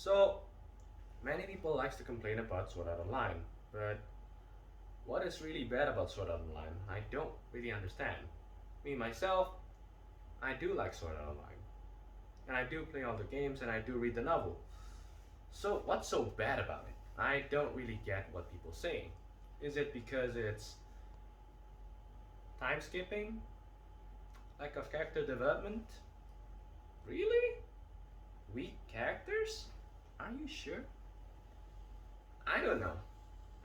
So, many people likes to complain about Sword Art Online, but what is really bad about Sword Art Online? I don't really understand. Me myself, I do like Sword Art Online, and I do play all the games, and I do read the novel. So, what's so bad about it? I don't really get what people say. Is it because it's time skipping, lack of character development? Really? Weak characters? Are you sure? I don't know.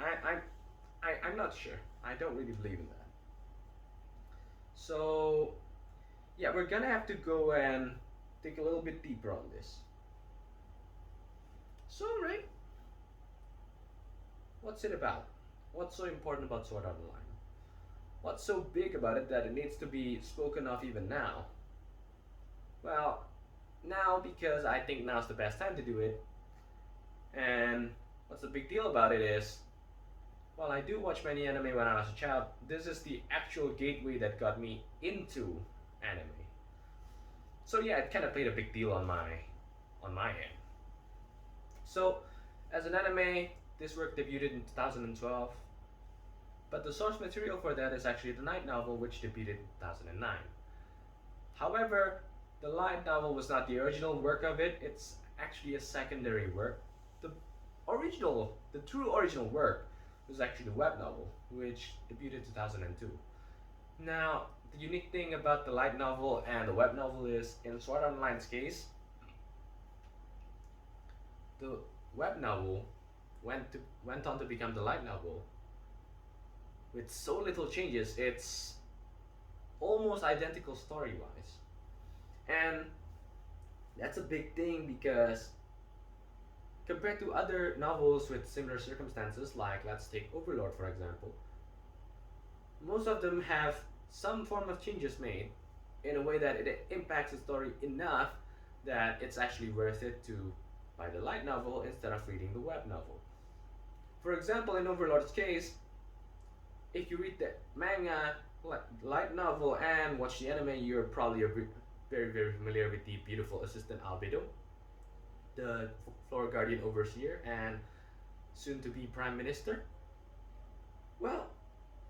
I'm not sure. I don't really believe in that. So, yeah, we're gonna have to go and dig a little bit deeper on this. So, Ray, what's it about? What's so important about Sword Art Online? What's so big about it that it needs to be spoken of even now? Well, now because I think now's the best time to do it. And what's the big deal about it is, well, I do watch many anime when I was a child. This is the actual gateway that got me into anime. So yeah, it kind of played a big deal on my end. So, as an anime, this work debuted in 2012, but the source material for that is actually the light novel, which debuted in 2009. However, the light novel was not the original work of it, it's actually a secondary work. The true original work was actually the web novel, which debuted in 2002. Now, the unique thing about the light novel and the web novel is, in Sword Art Online's case, the web novel went on to become the light novel with so little changes. It's almost identical story wise, and that's a big thing because compared to other novels with similar circumstances, like let's take Overlord for example, most of them have some form of changes made in a way that it impacts the story enough that it's actually worth it to buy the light novel instead of reading the web novel. For example, in Overlord's case, if you read the manga, light novel, and watch the anime, you're probably very, very familiar with the beautiful assistant Albedo, the floor guardian overseer, and soon to be prime minister. Well,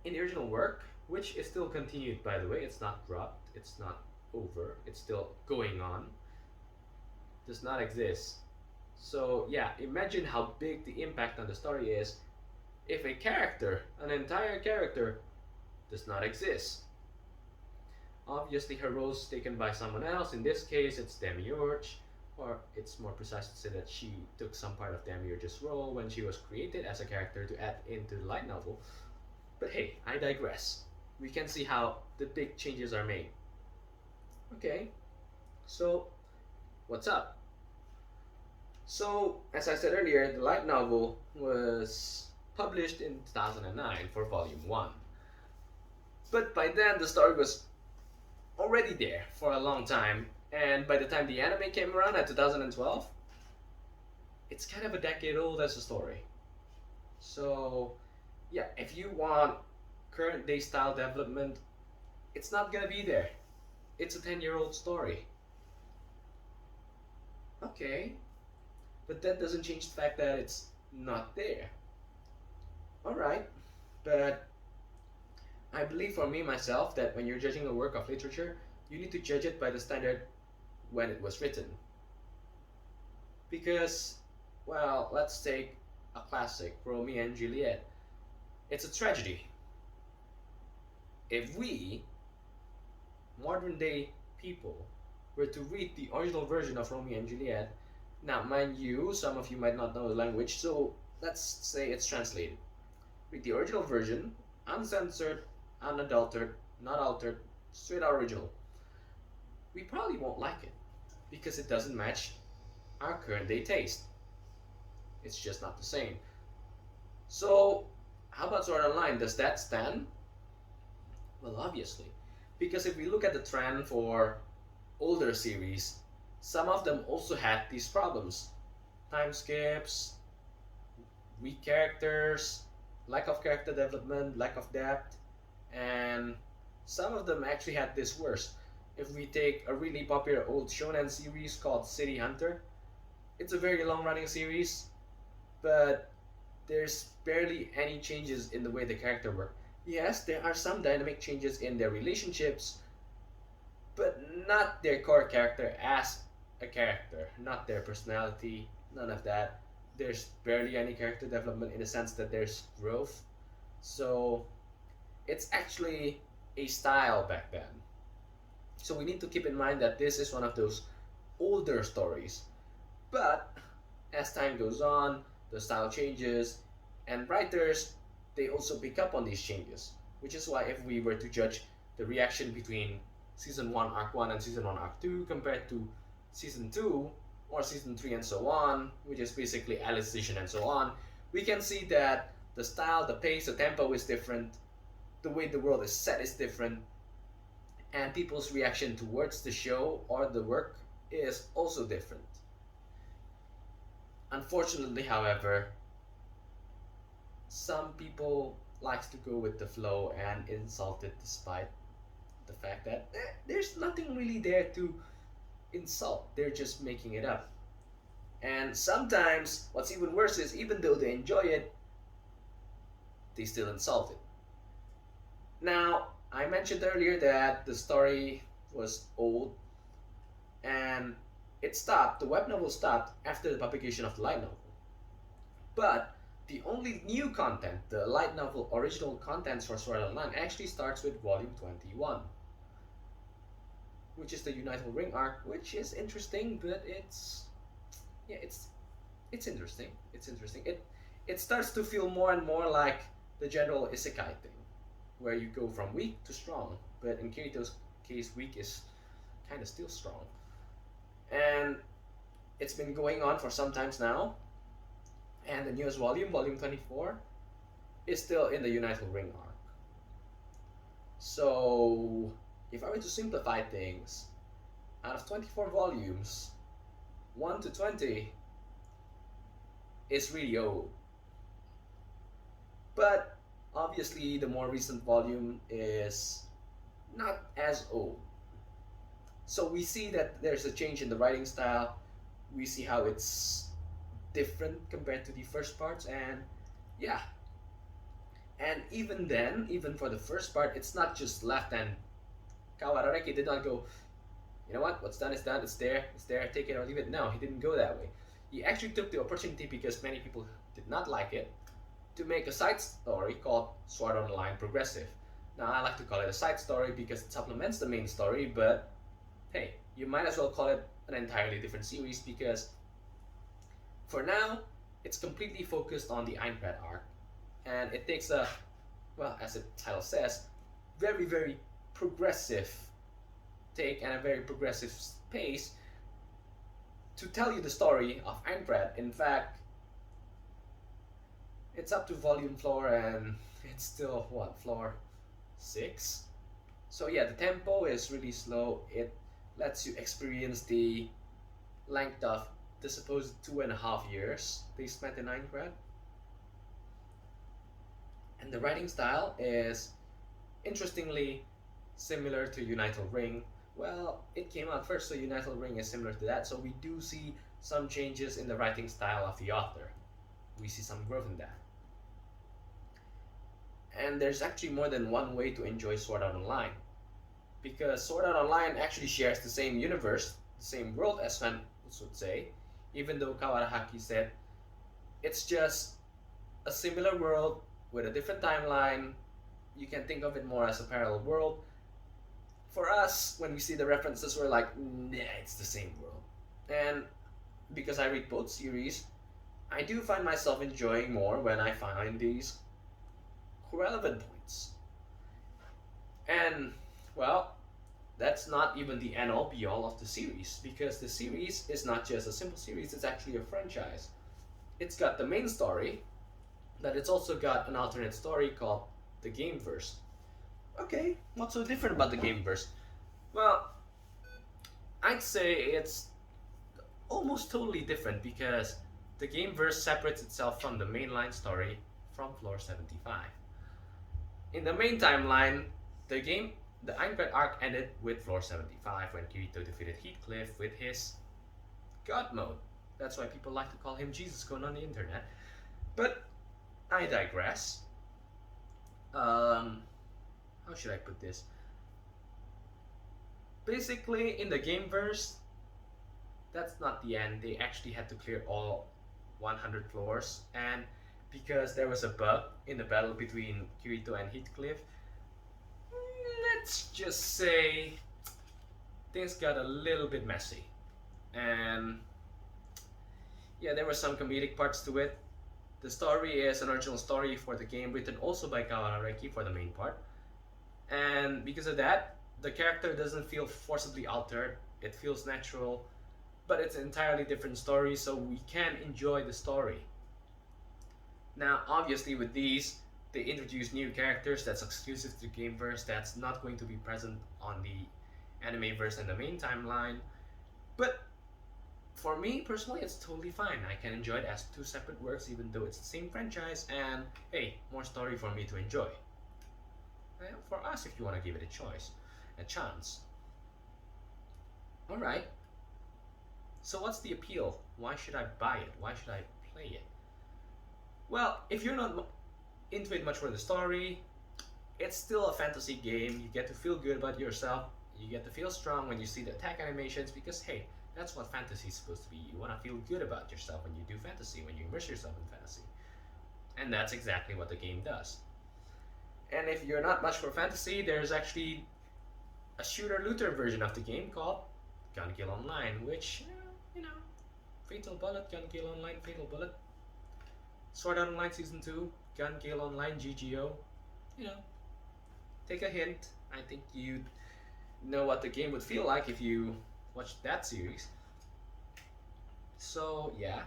in the original work, which is still continued by the way, it's not dropped, it's not over, it's still going on, does not exist. So, yeah, imagine how big the impact on the story is if a character, an entire character, does not exist. Obviously, her role is taken by someone else. In this case, it's Demiurge, or it's more precise to say that she took some part of Demiurge's role when she was created as a character to add into the light novel. But hey, I digress. We can see how the big changes are made. Okay, so what's up? So, as I said earlier, the light novel was published in 2009 for volume 1. But by then, the story was already there for a long time, and by the time the anime came around at 2012, it's kind of a decade old as a story. So, yeah, if you want current day style development, it's not gonna be there. It's a 10-year-old story. Okay, but that doesn't change the fact that it's not there. Alright, but I believe for me myself that when you're judging a work of literature, you need to judge it by the standard when it was written. Because, well, let's take a classic, Romeo and Juliet. It's a tragedy. If we, modern day people, were to read the original version of Romeo and Juliet, now mind you, some of you might not know the language, so let's say it's translated. Read the original version, uncensored, unadulterated, not altered, straight out original. We probably won't like it because it doesn't match our current day taste. It's just not the same. So, how about Sword Art Online? Does that stand? Well, obviously. Because if we look at the trend for older series, some of them also had these problems. Time skips, weak characters, lack of character development, lack of depth, and some of them actually had this worse. If we take a really popular old shonen series called City Hunter, It's a very long running series, but there's barely any changes in the way the character work. Yes, there are some dynamic changes in their relationships, but not their core character as a character, not their personality, none of that. There's barely any character development in the sense that there's growth. So it's actually a style back then. So we need to keep in mind that this is one of those older stories. But as time goes on, the style changes, and writers they also pick up on these changes. Which is why if we were to judge the reaction between season 1 arc 1 and season 1 arc 2 compared to season 2 or season 3 and so on, which is basically Alicization and so on, we can see that the style, the pace, the tempo is different, the way the world is set is different, and people's reaction towards the show or the work is also different. Unfortunately, however, some people likes to go with the flow and insult it despite the fact that there's nothing really there to insult. They're just making it up. And sometimes, what's even worse is even though they enjoy it, they still insult it. Now, I mentioned earlier that the story was old and it stopped, the web novel stopped after the publication of the light novel. But the only new content, the light novel original contents for Sword Art Online, actually starts with volume 21, which is the United Ring arc, which is interesting, but yeah, it's interesting. It's interesting. It starts to feel more and more like the general isekai thing, where you go from weak to strong. But in Kirito's case, weak is kind of still strong, and it's been going on for some times now. And the newest volume, volume 24, is still in the United Ring arc. So, if I were to simplify things, out of 24 volumes, 1 to 20 is really old. But obviously, the more recent volume is not as old. So we see that there's a change in the writing style. We see how it's different compared to the first parts, and yeah. And even then, even for the first part, it's not just left, and Kawarareki did not go, you know what, what's done is done, it's there, take it or leave it. No, he didn't go that way. He actually took the opportunity, because many people did not like it, to make a side story called Sword Art Online Progressive. Now, I like to call it a side story because it supplements the main story, but hey, you might as well call it an entirely different series, because for now, it's completely focused on the Aincrad arc, and it takes a, well, as the title says, very, very progressive take and a very progressive pace to tell you the story of Aincrad. In fact, it's up to volume floor, and it's still, what, floor 6? So yeah, the tempo is really slow. It lets you experience the length of the supposed 2.5 years they spent in Aincrad. And the writing style is interestingly similar to United Ring. Well, it came out first, so United Ring is similar to that. So we do see some changes in the writing style of the author. We see some growth in that. And there's actually more than one way to enjoy Sword Art Online, because Sword Art Online actually shares the same universe, the same world as fans would say, even though Kawarahaki said it's just a similar world with a different timeline. You can think of it more as a parallel world. For us, when we see the references, we're like, nah, it's the same world. And because I read both series, I do find myself enjoying more when I find these relevant points. And, well, that's not even the end all be all of the series, because the series is not just a simple series, it's actually a franchise. It's got the main story, but it's also got an alternate story called the Gameverse. Okay, what's so different about the Gameverse? Well, I'd say it's almost totally different, because the Gameverse separates itself from the mainline story from Floor 75. In the main timeline, the Aincrad arc ended with Floor 75 when Kirito defeated Heathcliff with his God Mode. That's why people like to call him Jesus Gon on the internet. But I digress. How should I put this? Basically, in the game verse, that's not the end. They actually had to clear all 100 floors, and because there was a bug in the battle between Kirito and Heathcliff, let's just say things got a little bit messy. And yeah, there were some comedic parts to it. The story is an original story for the game, written also by Kawarareki for the main part. And because of that, the character doesn't feel forcibly altered. It feels natural, but it's an entirely different story, so we can enjoy the story. Now, obviously, with these, they introduce new characters that's exclusive to the Gameverse, that's not going to be present on the Animeverse and the main timeline. But for me personally, it's totally fine. I can enjoy it as two separate works, even though it's the same franchise, and hey, more story for me to enjoy. And for us, if you want to give it a chance. Alright, so what's the appeal? Why should I buy it? Why should I play it? Well, if you're not into it much for the story, it's still a fantasy game. You get to feel good about yourself. You get to feel strong when you see the attack animations because, hey, that's what fantasy is supposed to be. You want to feel good about yourself when you do fantasy, when you immerse yourself in fantasy. And that's exactly what the game does. And if you're not much for fantasy, there's actually a shooter-looter version of the game called Gun Kill Online, which, Fatal Bullet, Gun Kill Online, Fatal Bullet, Sword Art Online Season 2, Gun Kill Online, GGO. Take a hint. I think you know what the game would feel like if you watched that series. So yeah,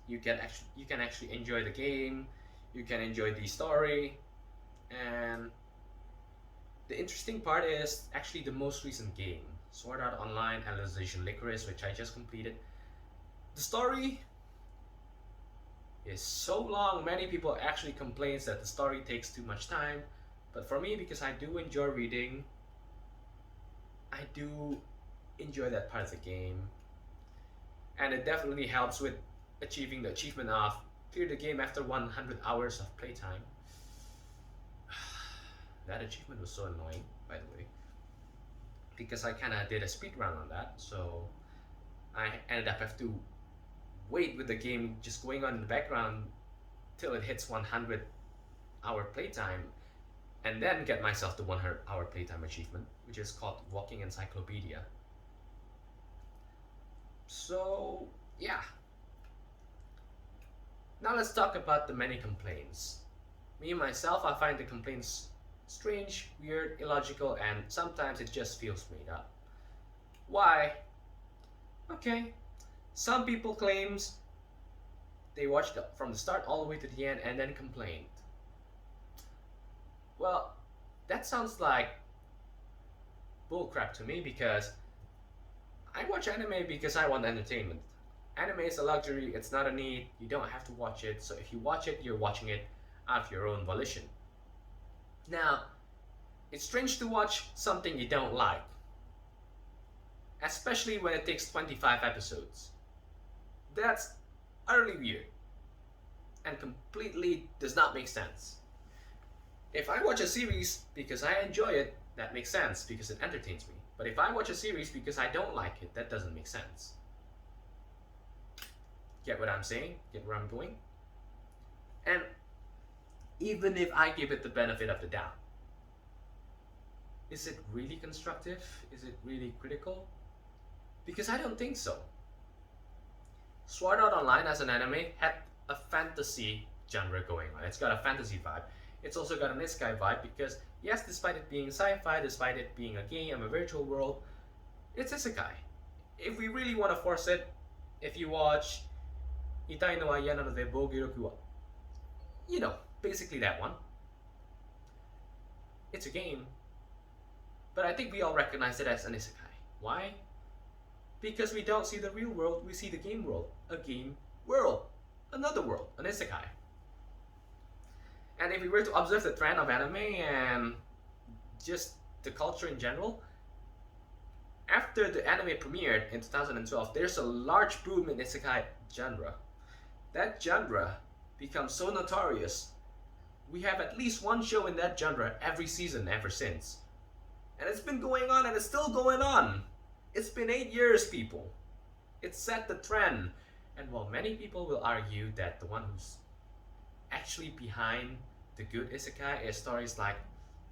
you can actually enjoy the game. You can enjoy the story, and the interesting part is actually the most recent game, Sword Art Online Alicization Lycoris, which I just completed. The story is so long, many people actually complain that the story takes too much time. But for me, because I do enjoy reading, I do enjoy that part of the game. And it definitely helps with achieving the achievement of clear the game after 100 hours of playtime. That achievement was so annoying, by the way, because I kind of did a speed run on that, so I ended up have to wait with the game just going on in the background till it hits 100-hour playtime, and then get myself the 100-hour playtime achievement, which is called Walking Encyclopedia. So yeah. Now let's talk about the many complaints. Me myself, I find the complaints strange, weird, illogical, and sometimes it just feels made up. Why? Okay, some people claims they watched it from the start all the way to the end and then complained. Well, that sounds like bullcrap to me because I watch anime because I want entertainment. Anime is a luxury, it's not a need, you don't have to watch it, so if you watch it, you're watching it out of your own volition. Now, it's strange to watch something you don't like, especially when it takes 25 episodes. That's utterly weird and completely does not make sense. If I watch a series because I enjoy it, that makes sense because it entertains me. But if I watch a series because I don't like it, that doesn't make sense. Get what I'm saying? Get where I'm going? And even if I give it the benefit of the doubt, is it really constructive? Is it really critical? Because I don't think so. Sword Art Online as an anime had a fantasy genre going on. It's got a fantasy vibe. It's also got an isekai vibe because, yes, despite it being sci-fi, despite it being a game, a virtual world, it's isekai. If we really want to force it, if you watch Itai no Ayana no Debo Giroku, basically that one. It's a game, but I think we all recognize it as an isekai. Why? Because we don't see the real world, we see the game world. A game world. Another world. An isekai. And if we were to observe the trend of anime and just the culture in general, After the anime premiered in 2012, there's a large boom in isekai genre. That genre becomes so notorious, we have at least one show in that genre every season ever since. And it's been going on and it's still going on. It's been 8 years, people. It set the trend. And while many people will argue that the one who's actually behind the good isekai is stories like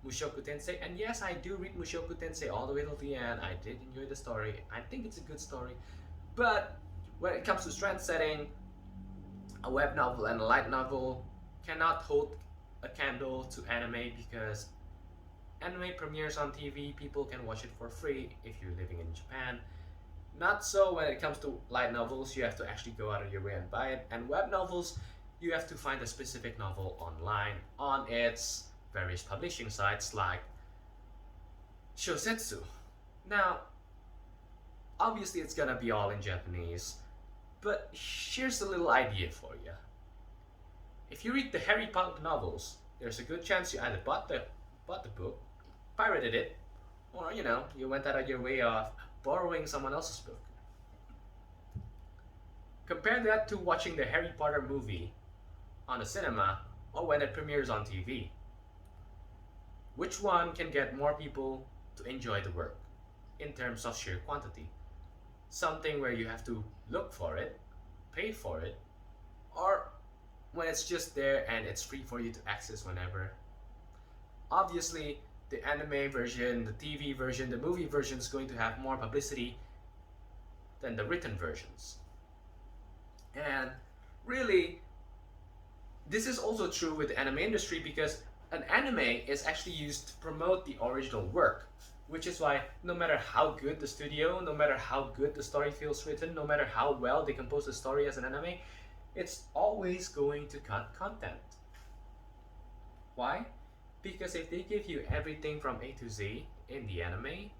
Mushoku Tensei, and yes, I do read Mushoku Tensei all the way till the end. I did enjoy the story. I think it's a good story. But when it comes to trend setting, a web novel and a light novel cannot hold a candle to anime because anime premieres on TV, people can watch it for free if you're living in Japan. Not so when it comes to light novels, you have to actually go out of your way and buy it. And web novels, you have to find a specific novel online on its various publishing sites like Shosetsu. Now, obviously it's gonna be all in Japanese, but here's a little idea for you. If you read the Harry Potter novels, there's a good chance you either bought the book, pirated it, or you went out of your way of borrowing someone else's book. Compare that to watching the Harry Potter movie on the cinema or when it premieres on TV. Which one can get more people to enjoy the work in terms of sheer quantity? Something where you have to look for it, pay for it, or when it's just there and it's free for you to access whenever. Obviously, the anime version, the TV version, the movie version is going to have more publicity than the written versions. And really, this is also true with the anime industry because an anime is actually used to promote the original work, which is why no matter how good the studio, no matter how good the story feels written, no matter how well they compose the story as an anime, it's always going to cut content. Why? Because if they give you everything from A to Z in the anime,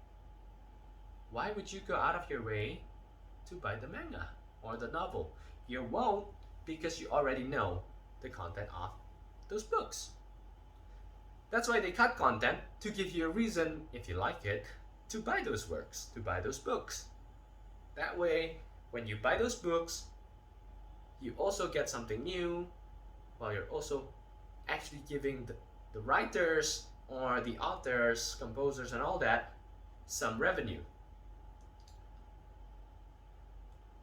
why would you go out of your way to buy the manga or the novel? You won't because you already know the content of those books. That's why they cut content to give you a reason, if you like it, to buy those works, to buy those books. That way, when you buy those books, you also get something new, while you're also actually giving the writers or the authors, composers, and all that some revenue.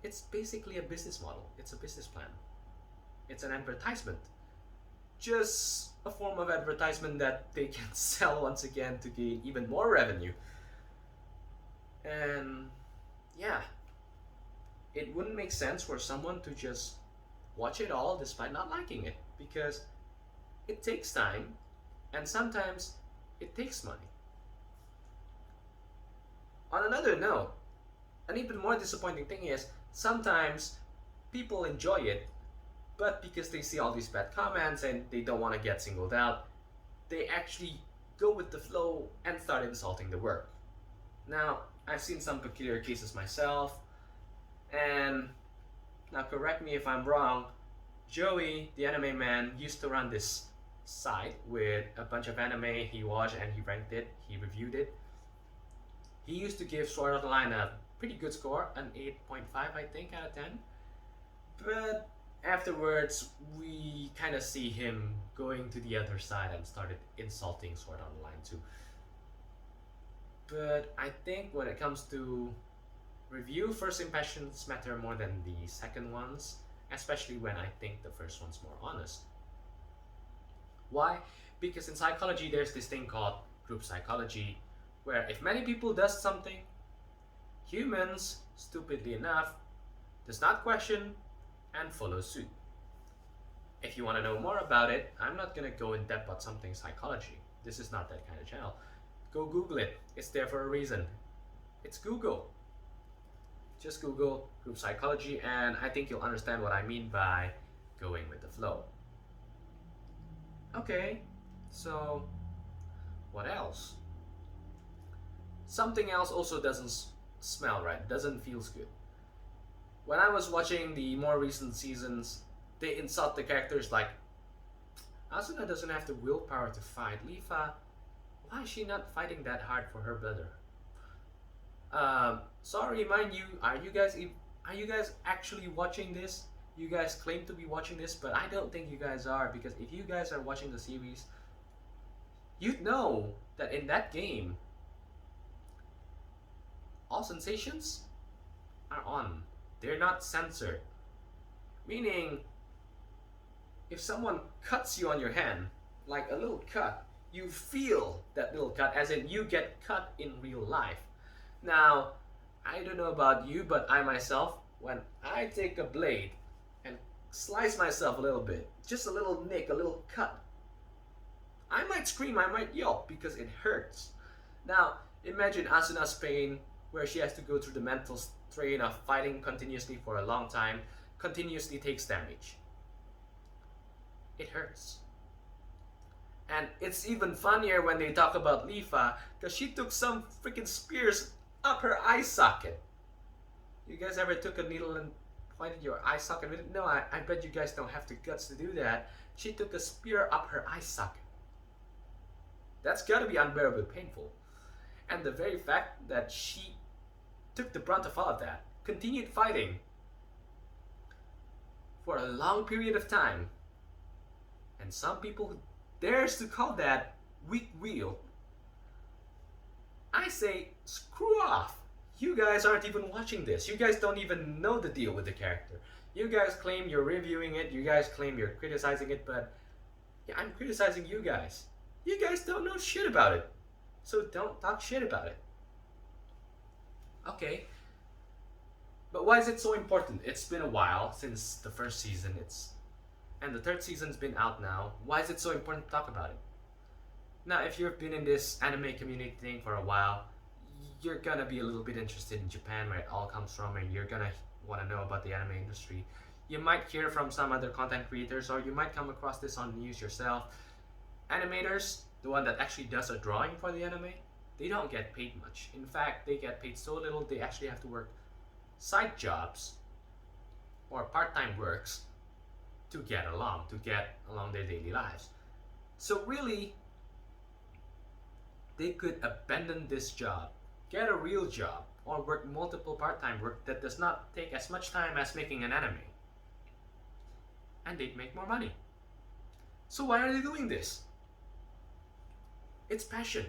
It's basically a business model, it's a business plan, it's an advertisement. Just a form of advertisement that they can sell once again to gain even more revenue. And yeah, it wouldn't make sense for someone to just watch it all despite not liking it because it takes time and sometimes it takes money. On another note, an even more disappointing thing is sometimes people enjoy it, but because they see all these bad comments and they don't want to get singled out, they actually go with the flow and start insulting the work. Now, I've seen some peculiar cases myself, and now correct me if I'm wrong, Joey, the anime man, used to run this site with a bunch of anime he watched and he ranked it, he reviewed it. He used to give Sword Art Online a pretty good score, an 8.5 I think out of 10. But afterwards, we kind of see him going to the other side and started insulting Sword Art Online too. But I think when it comes to review, first impressions matter more than the second ones, especially when I think the first one's more honest. Why? Because in psychology, there's this thing called group psychology, where if many people does something, humans, stupidly enough, does not question and follow suit. If you want to know more about it, I'm not going to go in depth on something psychology. This is not that kind of channel. Go Google it. It's there for a reason. It's Google. Just Google group psychology and I think you'll understand what I mean by going with the flow. Okay, so what else? Something else also doesn't smell right, doesn't feel good. When I was watching the more recent seasons, they insult the characters like, Asuna doesn't have the willpower to fight. Leafa, why is she not fighting that hard for her brother? Sorry, mind you, are you guys actually watching this? You guys claim to be watching this, but I don't think you guys are, because if you guys are watching the series, you'd know that in that game, all sensations are on. They're not censored. Meaning, if someone cuts you on your hand, like a little cut, you feel that little cut, as in you get cut in real life. Now, I don't know about you, but I myself, when I take a blade and slice myself a little bit, just a little nick, a little cut, I might scream, I might yelp because it hurts. Now, imagine Asuna's pain, where she has to go through the mental strain of fighting continuously for a long time, continuously takes damage. It hurts. And it's even funnier when they talk about Lifa, because she took some freaking spears up her eye socket. You guys ever took a needle and pointed your eye socket with it? No, I bet you guys don't have the guts to do that. She took a spear up her eye socket. That's gotta be unbearably painful. And the very fact that she took the brunt of all of that, continued fighting for a long period of time, and some people dares to call that weak will. I say, screw off. You guys aren't even watching this. You guys don't even know the deal with the character. You guys claim you're reviewing it, you guys claim you're criticizing it, but yeah, I'm criticizing you guys. You guys don't know shit about it. So don't talk shit about it. Okay. But why is it so important? It's been a while since the first season. And the third season's been out now. Why is it so important to talk about it? Now, if you've been in this anime community thing for a while, you're gonna be a little bit interested in Japan, where it all comes from, and you're gonna want to know about the anime industry. You might hear from some other content creators, or you might come across this on the news yourself. Animators, the one that actually does a drawing for the anime, they don't get paid much. In fact, they get paid so little they actually have to work side jobs or part-time works to get along their daily lives. So really, they could abandon this job, get a real job, or work multiple part-time work that does not take as much time as making an anime. And they'd make more money. So why are they doing this? It's passion.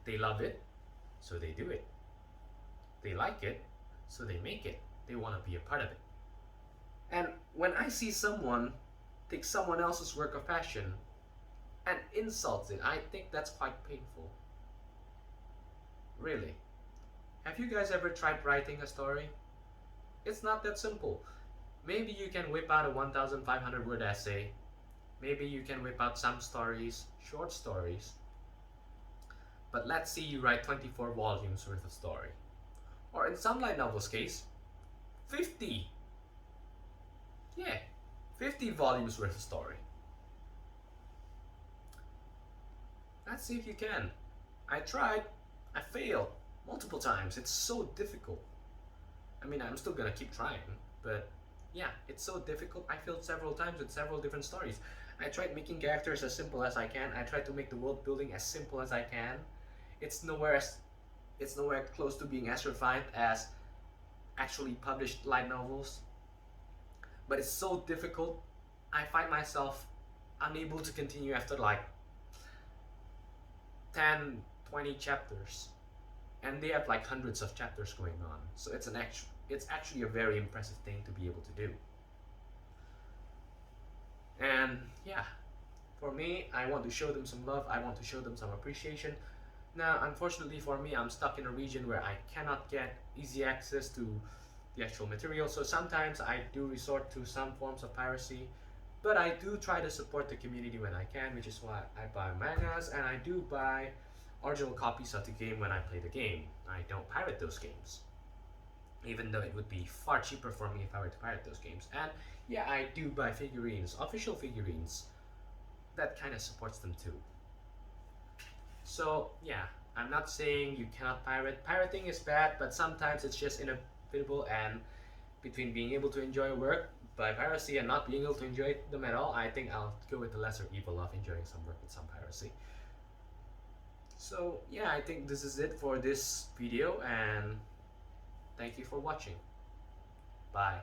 They love it, so they do it. They like it, so they make it. They want to be a part of it. And when I see someone take someone else's work of passion and insults it, I think that's quite painful. Really. Have you guys ever tried writing a story? It's not that simple. Maybe you can whip out a 1,500 word essay. Maybe you can whip out some stories, short stories. But let's see you write 24 volumes worth of story. Or in some light novels case, 50. Yeah, 50 volumes worth of story. Let's see if you can. I tried. I failed multiple times. It's so difficult. I mean, I'm still gonna keep trying, but yeah, it's so difficult. I failed several times with several different stories. I tried making characters as simple as I can. I tried to make the world building as simple as I can. It's nowhere close to being as refined as actually published light novels. But it's so difficult. I find myself unable to continue after like 10, 20 chapters. And they have like hundreds of chapters going on. So it's actually a very impressive thing to be able to do. And yeah, for me, I want to show them some love. I want to show them some appreciation. Now, unfortunately for me, I'm stuck in a region where I cannot get easy access to the actual material, so sometimes I do resort to some forms of piracy, but I do try to support the community when I can, which is why I buy mangas, and I do buy original copies of the game when I play the game. I don't pirate those games, even though it would be far cheaper for me if I were to pirate those games. And yeah, I do buy figurines, official figurines. That kind of supports them too. So yeah, I'm not saying you cannot pirate. Pirating is bad, but sometimes it's just inevitable, and between being able to enjoy work by piracy and not being able to enjoy them at all, I think I'll go with the lesser evil of enjoying some work with some piracy. So yeah, I think this is it for this video, and thank you for watching. Bye.